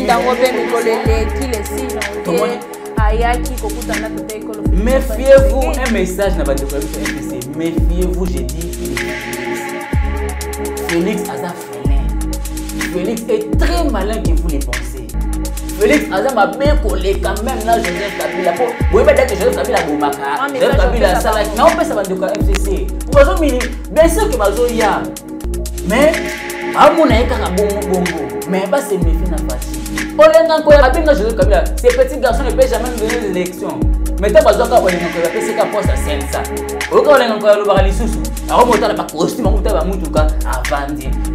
tango pe mikolele qui les signes ayaki kokutana peut école. Méfiez-vous, un message n'a pas de problème sur MPC. Méfiez-vous, j'ai dit Félix Aza Félin. Félix est très malin que vous les pensez. Félix Aza m'a bien collé quand même là, Joseph Kabila. Vous pouvez pas dire que Joseph Kabila Boumaka. Joseph Kabila Salak. Non, on peut savoir de quoi MCC. Bien sûr que Bazo y a. Mais, à mon avis, quand bon. Mais pas se méfier n'a pas. Ces petits garçons ne peuvent jamais donner des élections. Mais tant que vous avez un poste à Sensa, vous avez un costume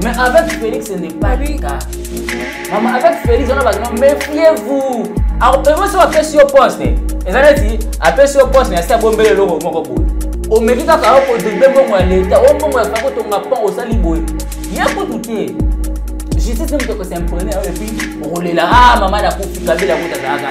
mais avec Félix, ce n'est pas le cas. Maman, avec Félix, on a besoin. Méfiez-vous. Alors, vous avez sur poste. Et ça veut dire, après sur poste, il y a un bon bel euro. Au mérite à l'État, au moment où on a pas au saliboy. Il y a tout qui justice même que c'est un problème et puis rouler là maman la pour filer la route à la.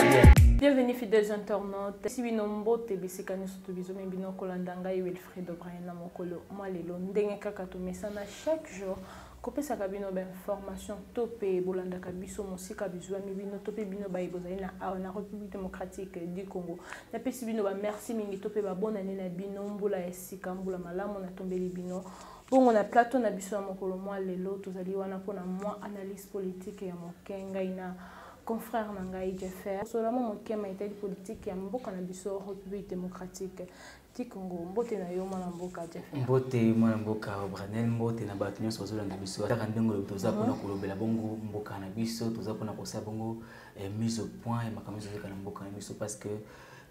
Bienvenue fidèles internautes. Si binombo te bisika ni soto bizo me bino kolanda ngai Wilfred O'Brien na mokolo moi lelo ndenge kaka to mesana chaque jour kopesa ka bino ba information topé bolanda ka biso mosika bizo mi bino topé bino ba ibozali na République démocratique du Congo. Na pesi bino ba merci mingi topé ba bonne année na bino mbula esika mbula malamu na tombeli bino. Bon, on a plateau na biso ya mokolo moi lelo tozali wana pona moi analyse politique ya mokenga ina confrère na ngai Jeffer solamo mokema itali politique ya mboka na biso République démocratique du Congo. Mbote na yo mwana mboka Jeffer. Mbote mwana mboka Branel mbote na bato nyonso bazolanda biso ata ndengo toza pona kolobela bongo mboka na biso toza pona kosa bongo mise au point et makamzo na mboka na biso parce que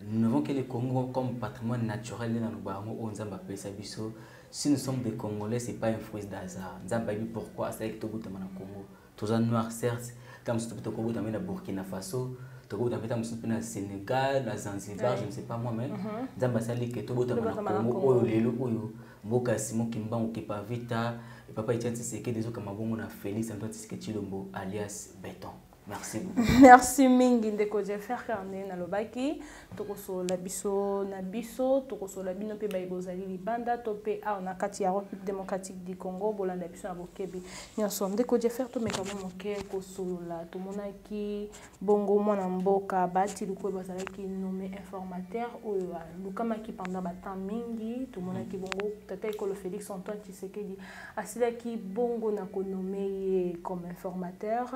nous n'avons que le Congo comme patrimoine naturel dans nos barons on zamba pesa biso. Si nous sommes des Congolais, ce n'est pas un fruit d'hasard. Nous avons dit pourquoi c'est que tout le monde Congo. Tous les noirs, certes, comme si tout le monde est Burkina Faso, tout le monde est au Sénégal, à Zanzibar, je ne sais pas moi-même. Nous avons dit que tout le monde est Congo, Mboka Simon Kimba, Okepa Vita, et papa Etienne Tshisekedi, des autres comme on a Félix Antoine Tshisekedi Chilombo, alias Béton. Merci beaucoup. Merci mingi ndeko Jeffer Karné na lobaki tokoso la biso na biso tokoso la bino pe baibozali libanda topé a na kati ya République démocratique du Congo bolanda biso na bokebi nyonso ndeko Jeffer to meka moke kosola to monaki bongo mwana mboka bati lukwe bazalaki nommé informateur oyo lukamaki pendant temps mingi to monaki bongo tata ekolo Félix Antoine Tshisekedi asilaki bongo na ko nommé comme informateur.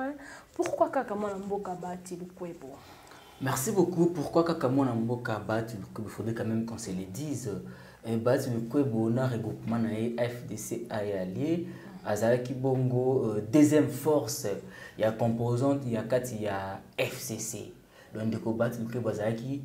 Pourquoi Kakamona Mboka bati Lukwebo? Merci beaucoup. Pourquoi Kakamona Mboka bati Lukwebo? Il faudrait quand même qu'on se le dise. Bati Lukwebo na regroupement na FDC allié. Azalaki Bongo deuxième force. Il y a composante, il y a 4, il y a FCC. Donc de bati Lukwebo azalaki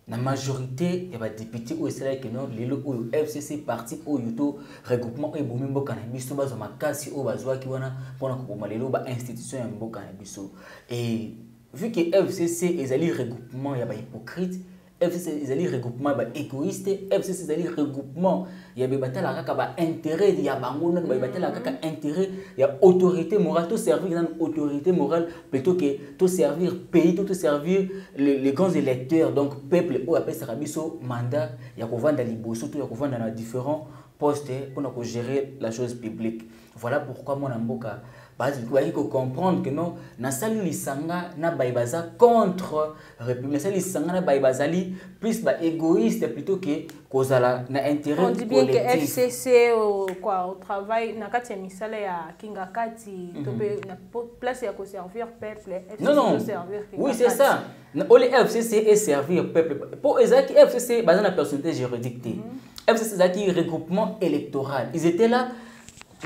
la majorité il y a des députés au Sénat qui non le FCC parti au yuto regroupement et bomi mboka na biso bazo makasi o bazwa ki wana pona ko malelo ba institution ya mboka na biso et vu que FCC ezali regroupement ya ba hypocrite FCC ezali regroupement ba égoïste FCC ezali regroupement ya be batala kaka ba intérêt ya bango na ba batala kaka intérêt ya autorité morale tout servir dans autorité morale plutôt que tout servir pays tout servir les grands électeurs donc peuple ou appelle ça biso mandat ya ko vendre liboso tout ya ko vendre dans différents postes pour gérer la chose publique. Voilà pourquoi mon amboka il faut comprendre que non, na sali lisanga na baibaza contre République, na sali lisanga na baibazali plus ba égoïste plutôt que kozala na intérêt collectif. On dit bien que FCC au travail na kati ya misala ya kingakati tope na place ya ko servir peuple. Non. Oui, c'est ça. Le FCC est servir peuple. Pour ezaki FCC basé na personnalité juridique. FCC ezaki regroupement électoral. Ils étaient là.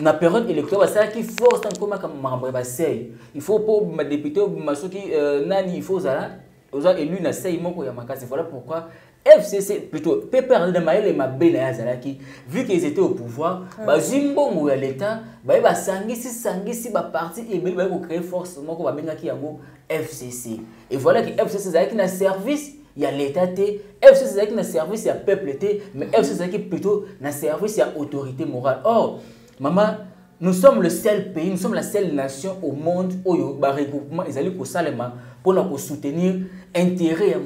Na période électorale ça qui force tant comme membre basay il faut pour ma député masoki nani il faut ça oza élu na sei moko ya makasi. Voilà pourquoi FCC plutôt pepper de maïle ma belle azalaki vu qu'ils étaient au pouvoir ba zimbongo ya l'état ba sangisi ba parti et ba ko créer force moko ba bengaki yango FCC et voilà que FCC zalaki na service il y a l'état FCC zalaki na service ya peuple mais FCC zalaki plutôt na service ya autorité morale. Or maman, nous sommes le seul pays, nous sommes la seule nation au monde où il y a un regroupement pour soutenir l'intérêt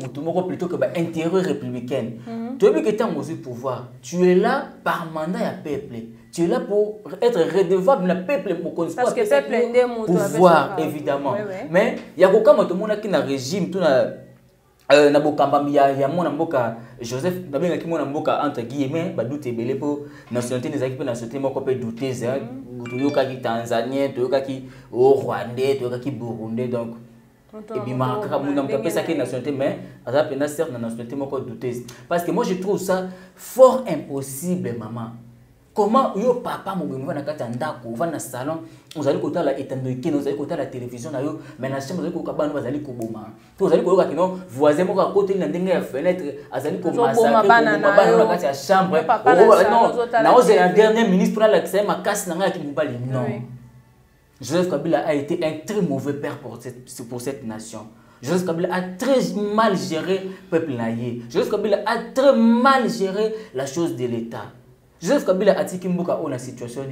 plutôt que l'intérêt républicain. Tu as vu que tu as au pouvoir, tu es là par mandat à peuple. tu es là pour être redevable na peuple pour parce que peuple ndé pouvoir évidemment. Mais il y a beaucoup de monde qui na régime tout na bokamba ya mona mboka Joseph nabenga ki mona mboka entre guillemets ba doute belé pour nationalité des équipes nationalité moko peut douter ça toyoka ki Tanzanien toyoka ki Rwandais toyoka ki Burundais donc et puis marquera mon nom peut ça qui nationalité mais à peine certes na nationalité moko douteuse parce que moi je trouve ça fort impossible maman. Comment yo papa mo bimba na kati ndako va na salon vous allez côté la étendue qui vous allez côté la télévision na yo mais na chambre vous allez ko kabana vous allez ko boma vous allez ko yoka kino voisin moko à côté na ndenge ya fenêtre azali ko massacrer bana na kati ya chambre non na ose un dernier ministre na la kisa makasi na nga ki mobali non. Joseph Kabila a été un très mauvais père pour cette nation. Joseph Kabila a très mal géré le peuple naïe. Joseph Kabila a très mal géré la chose de l'État. Joseph Kabila a dit qu'il y a une situation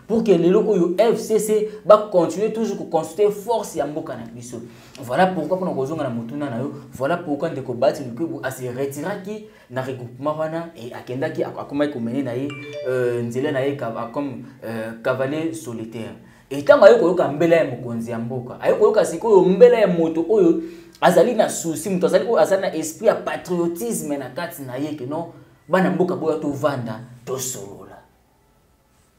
pour que les locaux FCC va continuer toujours à construire force et à mboka na biso. Voilà pourquoi pour nous na mutuna na yo, voilà pourquoi ndeko bati lukubu a se retirer qui na regroupement wana et akenda ki akoma ko mener na ye nzela na ye comme cavalier solitaire. Et tant que vous avez mbela ya mokonzi ya mboka, ayoko yoka sikoyo mbela ya moto oyo azali na souci, muto azali na esprit ya patriotisme na kati na ye que non bana mboka boya to vanda to solola.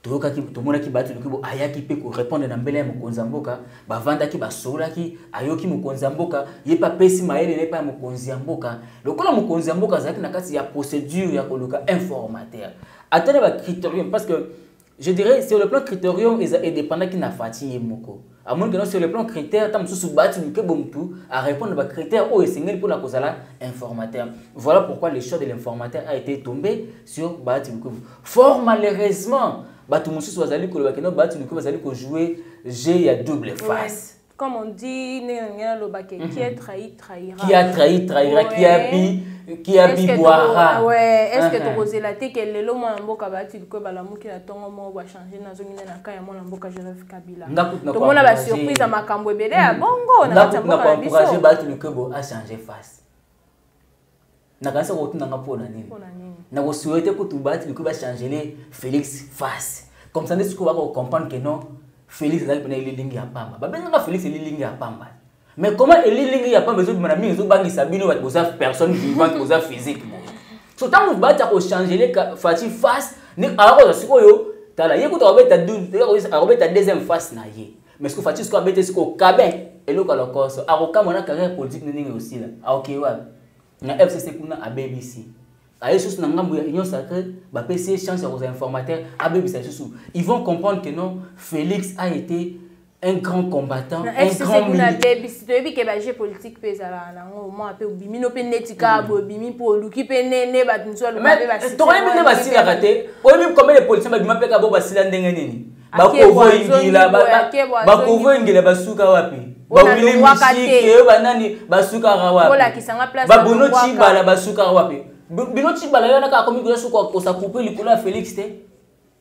Toyoka ki to mona ki batu lukibo ayaki pe ko répondre na mbela ya mokonzi ya mboka, ba vanda ki ba solola ki ayoki mokonzi ya mboka, ye pa pesi maele ne pa mokonzi ya mboka. Lokola mokonzi ya mboka azali na kati ya procédure ya koluka informateur. Attendez ba critérium parce que je dirais sur le plan critérium et dépendant qui n'a fatigué moko. À moins que non sur le plan critère, tant sous battu que bon tout à répondre à critères au essentiel pour la cause à informateur. Voilà pourquoi le choix de l'informateur a été tombé sur battu que fort malheureusement battu monsieur soit allé que le bakeno battu que vous allez jouer G à double face. Comme on dit, qui a trahi trahira. Qui a trahi trahira, qui a bi boira. Ouais, est-ce que tu oses la tête que le lomo mboka bati que balamu qui na tongo mo va changer na zongi na kaya mo mboka Joseph Kabila. To mona ba surprise à makambo ebele ya bongo na kati mboka biso. Encourager bati que bo a changer face. Na kanisa ko tuna ngapona nini? Na ko souhaiter que tu bati que ba changer Félix face. Comme ça n'est-ce qu'on va comprendre que non Félix est là lilingi ya pamba. Ba benga Félix lilingi ya pamba. Mais comment lilingi ya pamba zo bimana mingi zo bangi sabino ba boza personne vivante boza physique. So tant vous battre ko changer les fati face ni alors sikoyo tala yeko to robeta robeta deuxième face na ye. Mais ce que fati ko abete siko kabin eloko lokoso aroka mona carrière politique ningi aussi là. Aokewa. Na FCC kuna a BBC. Aïe, na ngambo ya union sacrée, ba PC chance aux informateurs, ils vont comprendre que non, Félix a été un grand combattant, un grand militaire. Si tu veux que la géopolitique pèse à la moment un peu bimino penetika, bimi pour luki penene, ba tinso le mais tu aurais même pas si la raté. Ou même comme les policiers ba bima peka bo ba sila ndenge nini. Ba kovo ingila ba kovo ingila ba suka wapi. Ba wili misiki ba nani ba suka wapi. Ba bono chibala ba suka wapi. Bruno Chibala yana ka komi ko suko ko sa couper likolo Félix te.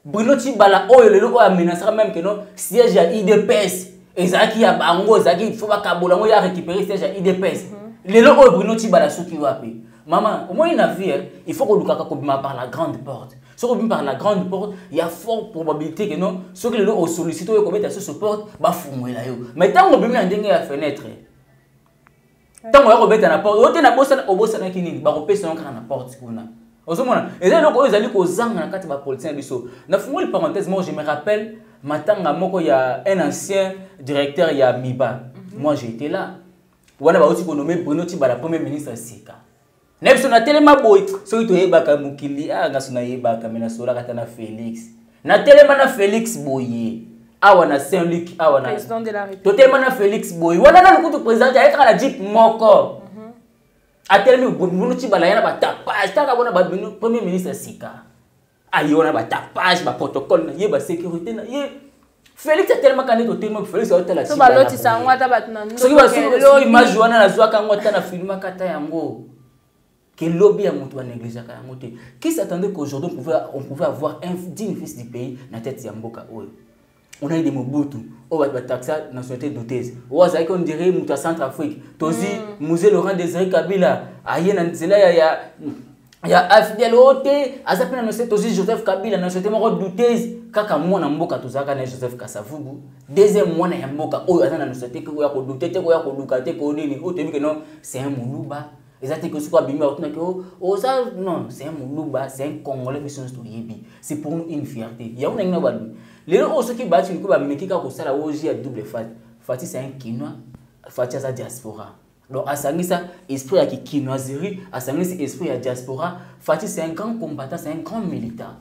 Bruno Chibala oyo lelo ko amenacer même que non siège à IDPS ezaki ya bango ezaki faut ba kabola ngo ya récupérer siège à IDPS. Lelo oyo Bruno Chibala suki wapi. Maman, au moins une vie, il faut que lukaka ko bima par la grande porte. Si on bima par la grande porte, il y a forte probabilité que non ceux qui le solliciter ko mettre sur ce porte ba fumwela yo. Mais tant on bima ndenge ya fenêtre. Tant on va na porte, on na bossa na kinini, ba repesa na porte kuna. Ozomona, ezali loko ezali ko zanga na kati ba politicien biso. Na fungoli parenthèse, moi je me rappelle matanga moko ya un ancien directeur ya Miba. Moi j'étais là. Wana ba oti ko nommer Bruno Chibala premier ministre Sika. Nebso na telema boy, so to yebaka mukili ngaso na yebaka mena sola kata na Félix. Na telema na Félix boye. Awa na Saint-Luc, awa na président de la République. Totalement na Félix Boy. Wana na lukutu président ya ekana jeep moko. Atelemi Bruno Chibala yana ba tapage, taka bona ba premier ministre Sika. Ayona ba tapage, ba protocole na ye ba sécurité na ye. Félix a tellement candidat tellement Félix a tellement so ba loti sangwa ta batuna no. So ki image wana na zwa kangwa ta na filma kata yango. Que lobby a monté à négliger ka monté. Qui s'attendait qu'aujourd'hui on pouvait avoir un digne fils du pays na tête ya mboka oyo. On a eu des Mobutu, on va taxer la nationalité douteuse. On va dire qu'on dirait Mouta Centrafrique. Tozi, Musée Laurent Désiré Kabila, Ayen Anzela, Il y a AFDL OT, Azapina no c'est aussi Joseph Kabila, no c'était moko douteuse, kaka mwana mboka tozaka na Joseph Kasavubu. Deuxième mwana ya mboka oyo azana no c'était ko ya ko douter te ko ya ko dukate ko nini, o te que non, c'est un muluba. Exactement que ce soit bimba otuna que oh ça non, c'est un muluba, c'est un Congolais qui sont yebi. C'est pour nous une fierté. Il y a une ngina balu. Les autres ceux qui battent ko ba mekika ko sala oji à double fat. Fati c'est un Kinois, Fati sa diaspora. Donc, Asangisa, esprit à Kinoiserie, Asangisa, esprit à diaspora, Fatih, c'est un grand combattant, c'est un grand militant.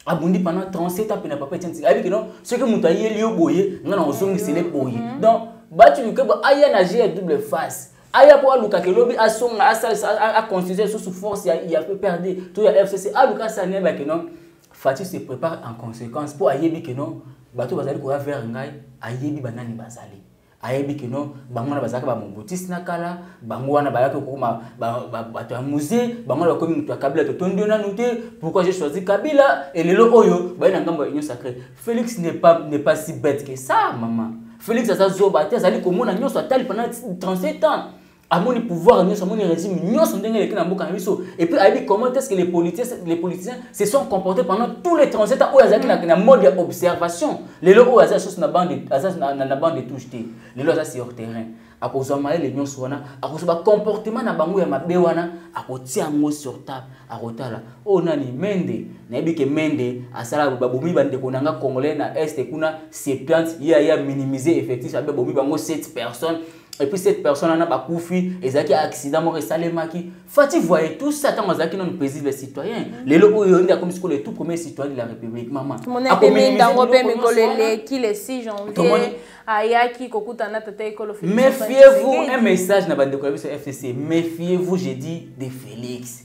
Abondi pendant 37 ans, il n'a pas fait de temps. Non, ce que nous avons lié au boyer, nous avons c'est les boyers. Donc, battu le cœur, Aya nagé à double face. Aya pour Aluka, que l'objet a son, a constitué sous force, il a fait perdre tout le FCC. Aluka, ça n'est pas que non. Fatih se prépare en conséquence pour Ayebi que non. Bateau Bazali, qu'on va faire un gars, Ayebi Banani Bazali. Ayebi que non, bangwana bazaka ba mobutisi nakala, bangwana bayaka kokoma bato ya musée, bangwana bakomi mutu ya Kabila to tondi na nuté. Pourquoi j'ai choisi Kabila et lelo oyo ba na ngambo union sacrée. Félix n'est pas si bête que ça, maman. Félix a sa zoba te azali komona nyonso atali pendant 37 ans. Amoni pouvoir nyonso amoni régime nyonso ndenge leki na mboka biso. Et puis ayebi comment est-ce que les politiciens se sont comportés pendant tous les 37 ans où azaki na mode d'observation. Lelo oyo azali chose na bande de touche te. Lelo azali sur terrain. Akozwa maele nyonso wana, akozwa comportement na bango ya mabe wana, akotia ngo sur table, akotala. Oh nani Mende, nayebi ke Mende asala babomi bande konanga congolais na est kuna 70 ya minimiser effectif abe bomi bango 7 personnes. Et puis cette personne a bakoufi, ezaki accident mo resalemaki. Fati voyait tout ça tant azaki non président les citoyens. Lelo oyo nda comme le tout premier citoyen de la République maman. Mon épée dans pe mikolele qui le 6 janvier ayaki kokutana tata ekolo Félix. Méfiez-vous un message na bande ko sur FCC. Méfiez-vous j'ai dit de Félix.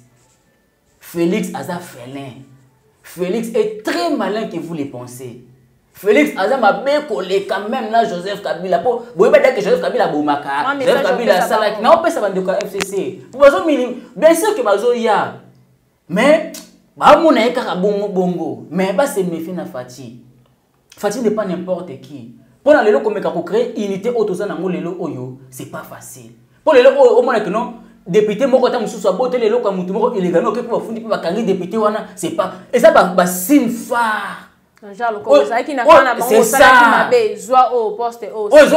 Félix aza félin. Félix est très malin que vous le pensez. Félix Azam a bien collé quand même là Joseph Kabila. Pour vous dire que Joseph Kabila Boumaka, Joseph Kabila Salak. Non, pas ça va de FCC. Bien sûr que Bazo ya. Mais bah mon aïe bongo. Mais bah c'est méfier na Fati. Fati n'est pas n'importe qui. Pour les lots comme quand créer unité autosana mo lelo oyo, c'est pas facile. Pour les lots au moins que non. Député moko ta mususu abote les lots comme mutu moko illégal no ke pour fundi pour kangi député wana, c'est pas. Et ça bah signe phare. C'est ça.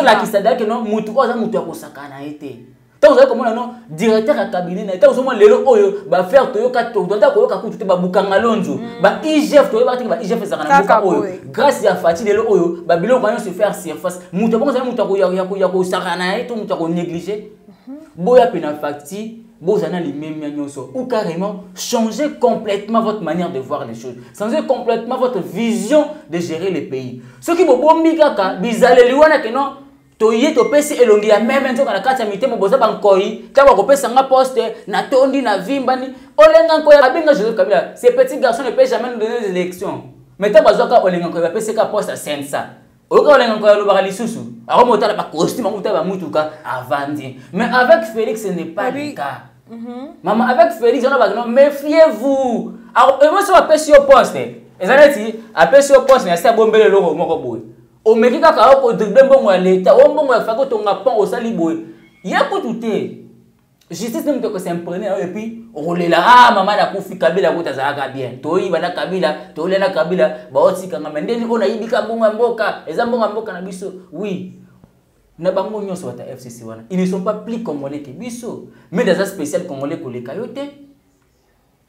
La qui s'adapte que non, mutu oza mutu ya kosakana été. Tant vous comment non directeur à cabinet na tant vous lelo oyo ba faire toyoka to doit ko yoka kutu te ba bukanga lonzo ba IGF to ba IGF zakana buka oyo grâce ya Fati lelo oyo ba biloko ba se faire surface mutu bon za mutu ya ko sakana été mutu ko négliger boya pena Fati. Vous avez les mêmes nyonso ou carrément changer complètement votre manière de voir les choses, changer complètement votre vision de gérer le pays. Ce qui vous bombi kaka bizale liwana que non toye to pesi elongi ya même nzoka na kati ya mitemo boza bankoi ka ba kopesa nga poste na tondi na vimbani olenga nkoya abenga Joseph Kabila ces petits garçons ne peuvent jamais nous donner des élections mais ta bazoka olenga nkoya pesi ka poste à 500 oka olenga nkoya lobaka lisusu ako motala ba costume motala ba mutuka avandi mais avec Félix ce n'est pas le cas. Maman, avec Félix, on a dit méfiez-vous. Alors, moi, si on appelle sur poste, et ça veut dire, appelle sur poste, mais c'est un bon bel logo, mon robot. Au Mexique, quand on dit bon à l'État, on va faire que ton rapport au saliboy. Il y a pour tout. Justice, nous devons s'imprégner, et puis, on est là, ah, maman, la coufi Kabila, vous êtes bien. Toi, il va la Kabila, toi, il y a la Kabila, bah, aussi, quand même, on a dit que bon mboka, et ça, bon mboka, na biso, oui. Ils ne sont pas plus congolais que Bisso. Mais dans un spécial congolais pour les caillotés.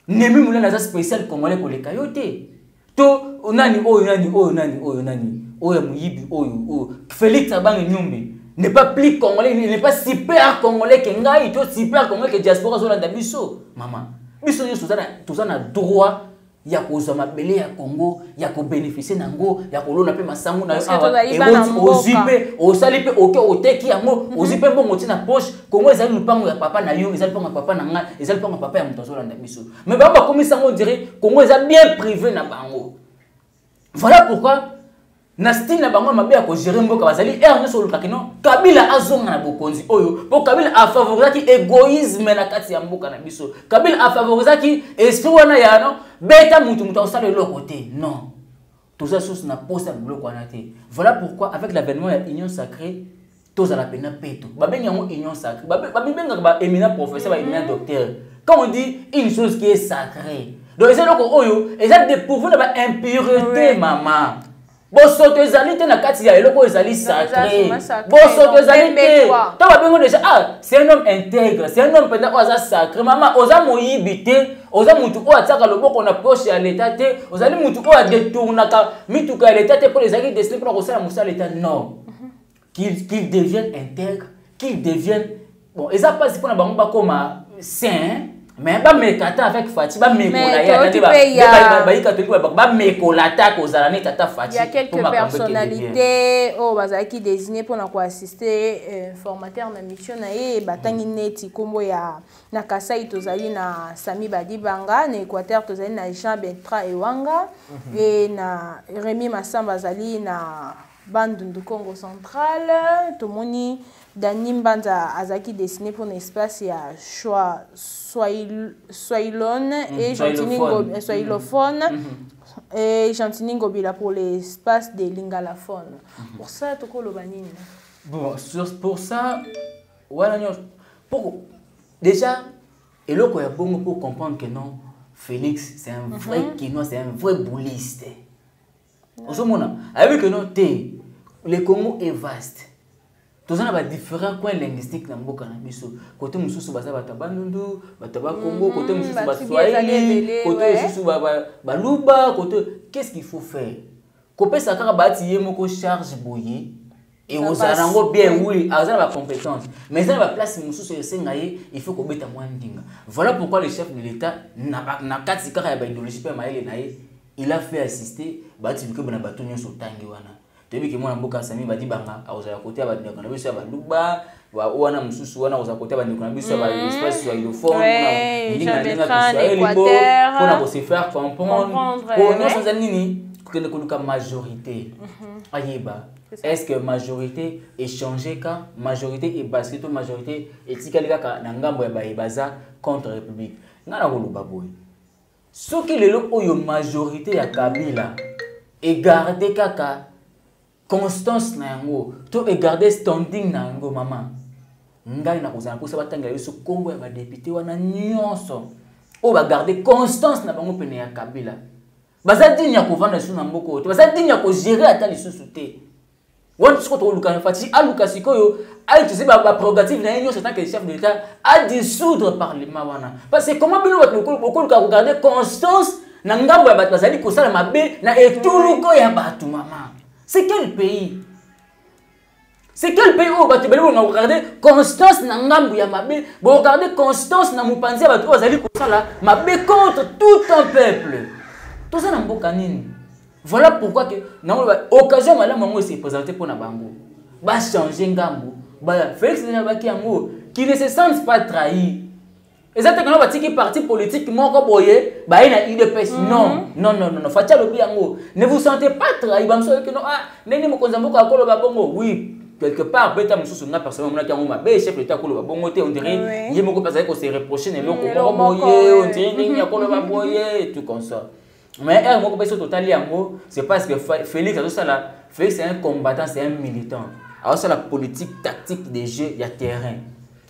Nemi moulin dans un spécial congolais pour les caillotés. To nani muyibi Félix Tabange Nyumbi n'est pas plus congolais, il n'est pas super congolais que Ngai, to super congolais que diaspora Zolanda Bisso. Maman, Bisso tout ça na droit. Ya kozwa mabele ya Congo ya ko bénéficier nango ya kolona pe masangu na ozipe osalipe oke oteki yango ozipe bongo tina poche Congo ezali lupango ya papa na yo ezali pango ya papa na nga ezali pango ya papa ya muto Zolanda biso mais ba komisa ngo dire Congo ezali bien privé na bango. Voilà pourquoi na style na bango mabe ya ko gérer mboka bazali nso lukaki non Kabila azonga na bokonzi oyo po Kabila a favorisaki égoïsme na kati ya mboka na biso. Kabila a favorisaki esprit wana ya no beta mutu osala le côté non tout ça sous na poste ya bloc wana te. Voilà pourquoi avec l'avènement de l'union sacrée tous à la peine peto babenga ngo union sacrée babenga ba éminent professeur ba éminent docteur Quand on dit une chose qui est sacrée, donc c'est donc oyo, et ça dépourvu de l'impureté, maman. Bosoto ezali te na kati ya eloko ezali sacré. Bosoto ezali te. Toi va bien déjà c'est un homme intègre, c'est un homme pendant oza sacré. Maman oza moyibi te, oza mutu o ataka loboko na poche ya l'état te, ozali mutu o a détournaka mituka ya l'état te pour les acquis destiné pour kosala musala l'état non. Qu'il devienne intègre, qu'il devienne bon, eza pas pour na bango ba koma saint. Mais ba mekata avec Fati ba mekola ya il y a quelques personnalités oh bazaki désigné pour na assister formateur na mission na ye batangi neti kombo ya na Kasai tozali na Sami Badibanga na Équateur tozali na Jean Bertrand Ewanga et na Rémi Massamba zali na Bandundu Congo Central tomoni Dani Mbanza azaki dessiné pour un espace il y a Soilone et Soilophone et Gentini Ngobila pour l'espace des Lingalaphone. Pour ça, tu le banine. Bon, pour ça, voilà, déjà, et là, il y a bon pour comprendre que non, Félix, c'est un vrai Kinois, c'est un vrai bouliste. En ce moment, avec que non, le Congo est vaste. Tous on a différents coins linguistiques dans le Canada. Côté Moussou, Bata Bandundu, Bata Congo, côté Moussou, Swahili, côté Moussou, Baluba, côté. Qu'est-ce qu'il faut faire? Copé Sakara Bati Moko charge boyer et aux arango bien oui, à la compétence. Mais dans la place Moussou sur le Sengaye, il faut qu'on mette à moins dingue. Voilà pourquoi le chef de l'État n'a pas de idéologie, il a fait assister Bati Luke Bonabatonio sur Tangiwana. Tebi ki mwana mboka Sami Badibanga auzala kote ya bandeko na biso ya baluba wa wana mususu wana auzala kote ya bandeko na biso ya espace ya ilophone na ndinga ndinga Kiswahili bo pour na se faire comprendre pour nous sans nini kokende koluka majorité ayeba est-ce que majorité est changé quand majorité est basée to majorité etikali kaka na ngambo ya bayebaza contre république ngana koluba boy soki lelo oyo majorité ya Kabila et garder kaka constance na yango to garder standing na yango maman ngai na kozana ko sabatanga yeso Congo ya ba député wana nyonso o ba garder constance na bango pene ya Kabila bazadi nya ko vanda su na mboko to bazadi nya ko gérer ata lisusu te wana siko to luka Fati aluka sikoyo a utilisé ba prérogative na nyonso tant que chef de l'État à dissoudre parlement wana parce que comment bino ba ko luka garder constance na ngambo ya bato bazali ko sala mabe na etuluko ya bato maman. C'est quel pays? C'est quel pays où vous regardez constance na ngambu ya mabe, vous regardez constance na mupanzi ba to azali kosala mabe contre tout un peuple. Tout ça na mboka nini? Voilà pourquoi que na occasion mala mango s'est présenté pour na bango. Ba changer ngambu, ba Félix na baki yango qui ne se sentent pas trahis. Exactement, on va parti politique, mon boye, bah il a UDPS. Non, non, non, non, Fatia le biango. Ne vous sentez pas trahi, bah que non, ah, n'est mo konzambo ka kolo babongo. Oui, quelque part, peut-être monsieur na personnellement qui a ma bé chef l'état kolo babongo te, on dirait, il y a beaucoup de qu'on se reprocher, ne loko boye, on dirait qu'il y a kolo baboye, tout comme ça. Mais elle moko peso total yango, c'est parce que Félix a tout ça là. Félix c'est un combattant, c'est un militant. Alors c'est la politique tactique des jeux, il y a terrain.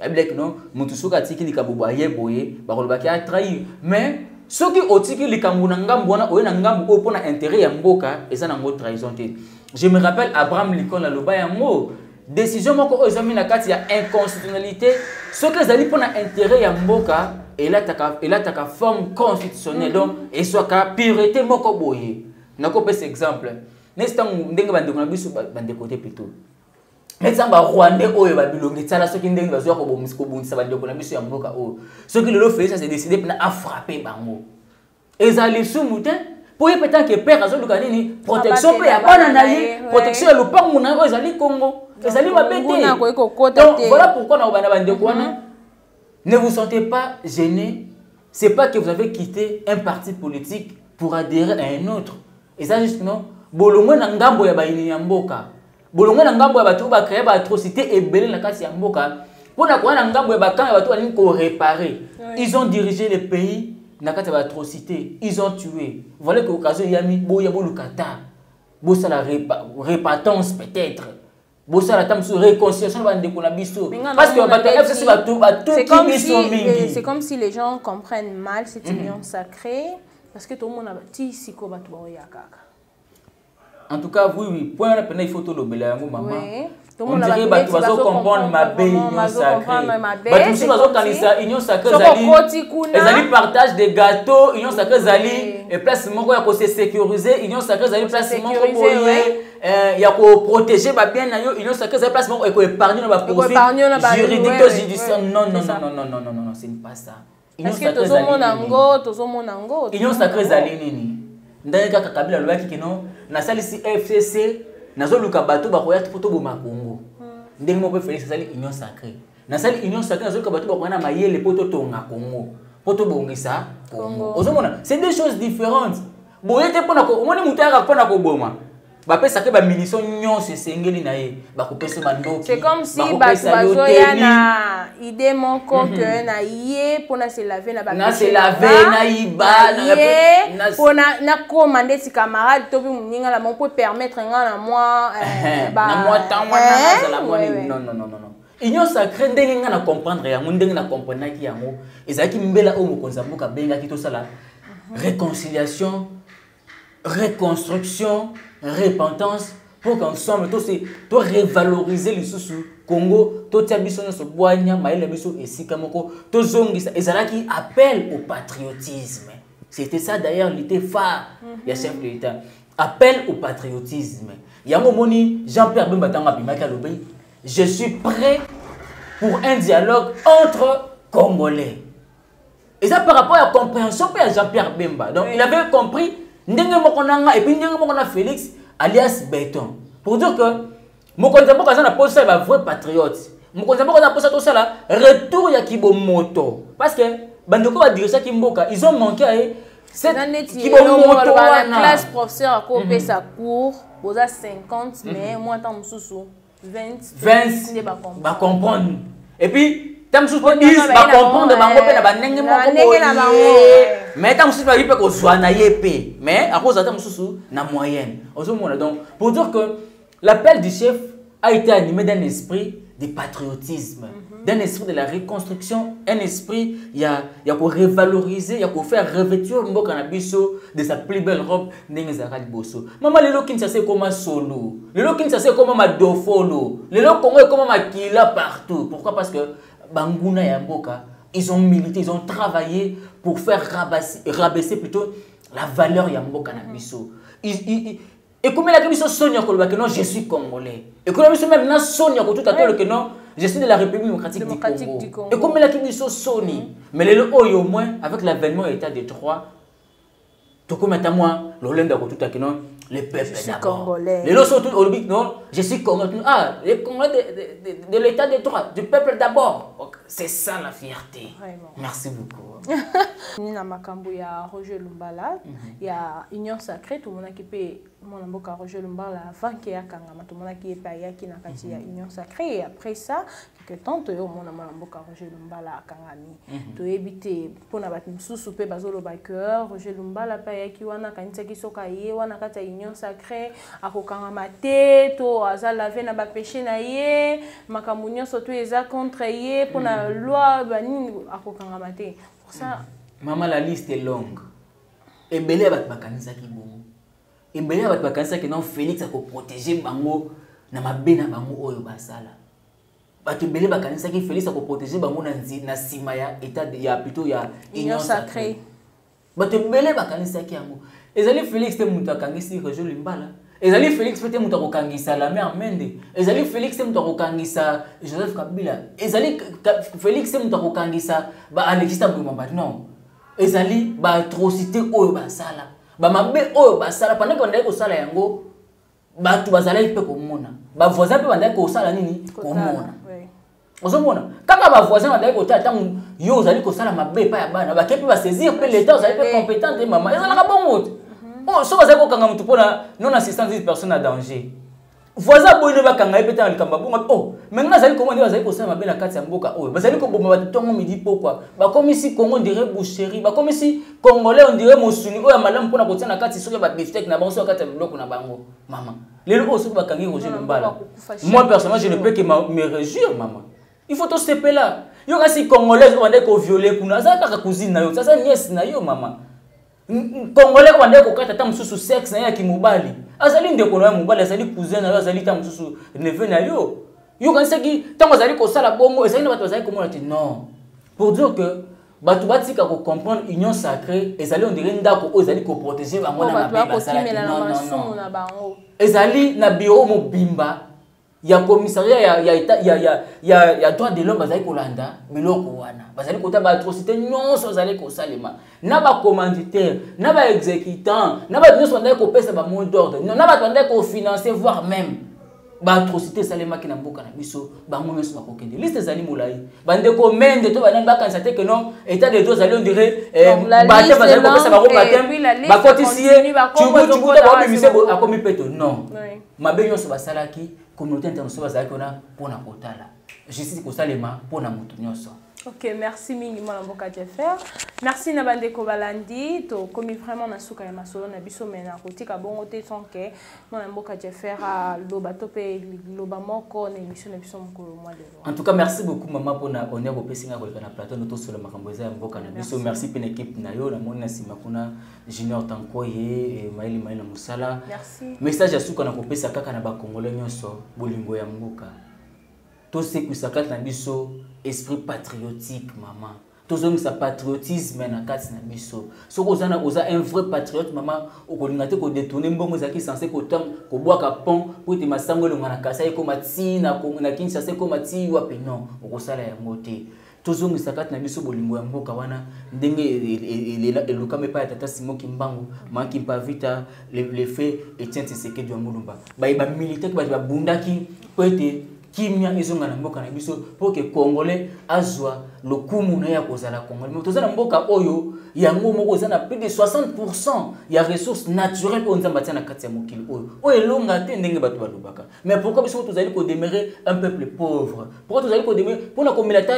Avec non, mutusuka tiki likabuba yeboye, bakolobaki a trahir. Mais ce qui otiki likamuna ngambu wana oye na ngambu opona intérêt ya mboka eza na ngo trahison te. Je me rappelle Abraham Lincoln la loba ya ngo décision moko ezami na kati ya inconstitutionnalité, ce que ezali pona intérêt ya mboka et là taka forme constitutionnelle donc et soit ka pureté moko boye. Nako pese exemple. Nestant ndenge bandeko na biso bandeko te plutôt. Mais ça va Rwandais oyo ba bilongi tsala soki ndenge bazwa ko bomisa ba ndeko na biso ya mboka o soki lelo fait ça c'est décidé pour a frapper bango ezali sumute pour y peut-être que père azo luka nini protection pe ya bana na ye protection ya lupangu na oyo ezali Congo ezali mabete donc voilà pourquoi na bana ba ndeko wana ne vous sentez pas gêné, c'est pas que vous avez quitté un parti politique pour adhérer à un autre et ça juste non bolongo na ngambo ya ba ini ya mboka. Bolonga na ngambo ya batu ba créer ba atrocité ebele na kati ya mboka pona kwa na ngambo ya bakanga ya batu bali ko réparer. Ils ont dirigé le pays na kati ya ba atrocité, ils ont tué. Voilà que occasion yami boya bolukata. Bo ça la répatance peut-être. bosala ta musu réconciliation ba ndeko na biso parce que bato FCC c'est comme si les gens comprennent mal cette union sacrée parce que tout le monde a ti siko bato ba ya kaka. En tout cas oui point là il faut tout le bela yango maman. On dirait que tu vas comprendre ma belle union sacrée. Tu vas union sacrée, ils partage des gâteaux, union sacrée, et place moko ya ko se sécuriser, union sacrée, place moko il y a ko protéger ba bien na yo, union sacrée, place moko et ko épargner na ba poursuite juridique judiciaire. Non, ce n'est pas ça. Est-ce que tozo monango, union sacrée zali nini? Ndaka kabila lobaki kino na salisi FCC nazo luka bato ba koya poto boma Congo ndenge mo pe Félix sali union sacrée na sali union sacrée nazo luka bato ba koya na mayele poto tonga Congo poto bongisa Congo ozomona c'est deux choses différentes boyete pona ko omoni mutaka pona ko boma ba pesa ke ba munition nyonso sengeli na ye ba ko pesa mandoki c'est comme si bazo ya na idée moko que na yé pona se laver na ba na se laver na iba na pona na commander si camarade to bi muninga la mon peut permettre nga na moi na moi tant moi na la moi non union sacrée ndenge nga na comprendre ya ndenge na comprendre ki yango ezaki mbela o mokonza mboka benga ki to sala réconciliation reconstruction repentance pour qu'ensemble tout revaloriser les sous Congo tout tia biso so boanya maile biso esika moko to zongisa ezalaki appel au patriotisme. C'était ça d'ailleurs l'idée phare ya chef de l'État, appel au patriotisme. Yango moni Jean-Pierre Bemba tanga bimaka lobi je suis prêt pour un dialogue entre Congolais. Et ça par rapport à la compréhension de Jean-Pierre Bemba. Donc il avait compris ndenge mokonanga et puis ndenge mokona Félix alias Béton. Pour dire que mokonza moko azana posa ba vrai patriote. Mokonza moko na posa to sala retour ya Kibomoto. Parce que bandeko ba dirisa Kimboka, ils ont manqué à cette Kibomoto la classe professeur a coupé sa cours, posa 50 mais moi tant mususu 20 ba comprendre. Et puis tam sous ba comprendre bango pe na banenge moko mais tam sous ba ripe ko zwana yepé mais à cause tam sous na moyenne ozomona. Donc pour dire que l'appel du chef a été animé d'un esprit de patriotisme, d'un esprit de la reconstruction, un esprit il y a pour revaloriser, il y a pour faire revêtir mboka na biso de sa plus belle robe ndenge zakali boso. Maman lelo Kinshasa comme solo, lelo Kinshasa comme madofolo, lelo Congo comme makila partout. Pourquoi? Parce que Banguna et Mboka, ils ont milité, ils ont travaillé pour faire rabaisser plutôt la valeur ya Mboka na biso. Et comme la biso sonia ko que non je suis congolais. Et comme biso même na sonia ko tout à fait que non je suis de la République démocratique du Congo. Et comme la biso soni, mais le oyo au moins avec l'avènement état de droit to comme à moi l'olenda ko tout à fait non les peuples d'abord. Les lots sont tous au non, je suis congolais. Ah, les Congolais de l'état de droit, du peuple d'abord. C'est ça la fierté. Vraiment. Merci beaucoup. Nina makambo ya Roger Lumbala, il y a Union Sacrée, tout le monde qui peut mon amboka Roger Lumbala avant qu'il y a kangama, tout le monde qui est paya qui n'a pas dit Union Sacrée. Et après ça, quelques temps, tu as mon amboka Roger Lumbala kangami. Tu éviter pour n'abattre sous souper bazolo baker Roger Lumbala paya qui wana kanisa qui sokaye wana kata Union Sacrée à kokangama te to aza laver na ba péché na ye makambo nyonso to eza contre ye pour na loi bani à kokangama te. Ça, maman, la liste est longue. Et belé bat bakanisa ki bon. Et belé bat bakanisa ki non Félix a ko protéger bango na mabena bango oyo basala. Bat belé bakanisa ki Félix a ko protéger bango na sima ya état ya plutôt ya union sacrée. Bat belé bakanisa ki yango. Ezali Félix te muta kangisi Roger Lumbala. Ezali Félix te muta ko kangisa la mère Mende. Ezali Félix te muta ko kangisa Joseph Kabila. Ezali Félix te muta ko kangisa ba Alexis Tambouimba. Non. Ezali ba atrocité oyo basala. Ba mabe oyo basala pendant que ndako sala yango ba tu bazala ipe ko mona. Ba voisin pe bandai ko sala nini ko mona. Ozomona kaka ba voisin bandai ko tata yo ozali ko sala mabe pa ya bana ba kepi ba saisir pe l'état ozali pe compétent de maman. Ezala ka bongo. Oh, so bazako kanga mutu pona non assistance des personnes à danger. Voisin boyno ba kanga epeta na kamba bonga. Oh, maintenant zali comment dire bazali ko sala mabe na kati ya mboka. Oh, bazali ko bomba ba tongo midi pourquoi? Ba comme ici Congo on dirait boucherie, ba comme ici Congolais on dirait mosuni. Oh ya malamu pona ko tia na kati so ya ba beefsteak na bango so kati ya biloko na bango. Maman. Les lots aussi va gagner Roger Lumbala. Moi personnellement je ne peux que me réjouir maman. Il faut tout se payer là. Yo kasi congolais on est ko violer kuna za ka cousine na yo. Ça nièce na yo maman. Congolais on est ko kata ta mususu sexe na ya ki mobali. Azali ndeko na mobali azali cousin na yo azali ta mususu neveu na yo. Yo kasi ki tango azali ko sala bongo ezali na bato azali ko mona non. Pour dire que bato batika ko comprendre union sacrée ezali on dirait ndako o ezali ko protéger bango na mabeba sala non. Ezali na bureau mobimba ya commissariat ya droit de l'homme bazali kolanda biloko wana bazali kota ba atrocité nyonso bazali ko salema na ba commanditaire na ba exécutant na ba nyonso bazali ko pesa ba mot d'ordre na ba bazali ko financer voire même ba atrocité salema ki na mboka na biso bango nyonso ba kokende liste ezali molai bande ko mende to banani ba kanisa que non état de droit zali on dirait batem bazali ko pesa ba batem ba kotisie tu ba bimise a komi peto non mabe nyonso basalaki communauté internationale bazali na pona kotala justice kosalema pona mutu nyonso. Ok, merci mingi mwana mboka Jeffer. Merci na bande ko balandi to komi vraiment na suka ya masolo na biso mena kotika bongo te sonke mwana mboka Jeffer a loba tope loba moko na émission na biso mokolo mwa lelo. En tout cas merci beaucoup maman pona honneur au pesinga ko na plateau no to solo makambo za mboka na biso. Merci pena équipe na yo na mona sima kuna Junior Tankoye et Maïli Maïla Musala. Merci. Message ya suka na kopesa kaka na ba congolais nyonso bolingo ya mboka. Tout ce que ça carte na biso esprit patriotique maman. Tout ce que patriotisme na kati na biso. So ko zana oza un vrai patriote maman o ko lingate ko détourner mbongo zaki censé ko tam ko boaka pont pour te masango le ngana kasa ko matina ko na Kinshasa ko mati wapi non o ko sala ya ngote. Tozongi sakati na biso bolingo ya mboka wana ndenge eluka mepa ya tata Simon Kimbangu manki mpa vita le fait Etienne Tshisekedi wa Mulumba ba militaire ba bundaki poete kimia ezonga na mboka na biso pour que congolais azwa lokumu na ya kozala congolais mais tozana mboka oyo yango moko zana plus de 60% ya ressources naturelles on nzamba tia na kati ya mokili oyo elonga te ndenge bato balobaka mais pourquoi biso tozali ko demeurer un peuple pauvre pourquoi tozali ko demeurer pour na komilata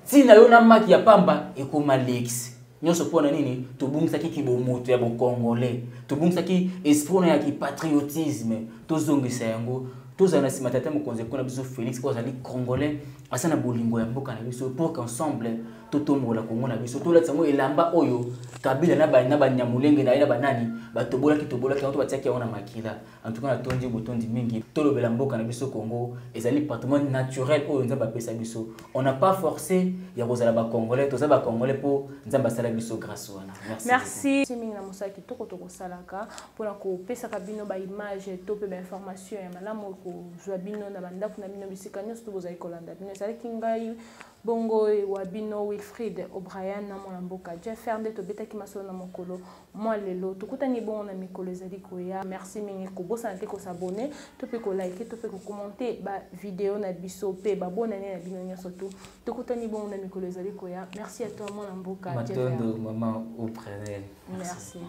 tina yo na maki ya pamba ekoma lex nyonso pona nini tobungisaki kibomoto ya bo congolais tobungisaki esprit ya ki patriotisme tozongisa yango tozana sima tata mokonzi ko na biso Félix ko zali congolais asana bolingo ya mboka na biso pour qu'ensemble totombola Congo na biso tolatsa mo elamba oyo Kabila na ba nyamulenge na banani batobola ki to batiaki ona makila en tout cas na tondi botondi mingi tolobela mboka na biso Congo ezali patrimoine naturel oyo nzamba pesa biso on n'a pas forcé ya kozala ba congolais toza ba congolais pour nzamba sala biso grâce wana merci mingi na mosaki toko salaka pona ko pesa kabino ba image to pe ba information ya malamu ko zwa bino na bandafu na bino bisika nyonso to bozali kolanda bino ezali kingai bongo wabino Wilfried O'Brien na mwana mboka Jeffer nde tobetaki masolo na mokolo mwa lelo tokutani bongo na mikolo ezali koya merci mingi kobosana te ko s'abonner to pe ko like to pe ko commenter ba vidéo na biso pe ba bonane na bino nyonso to tokutani bongo na mikolo ezali koya merci à toi mwana mboka Jeffer maman au président merci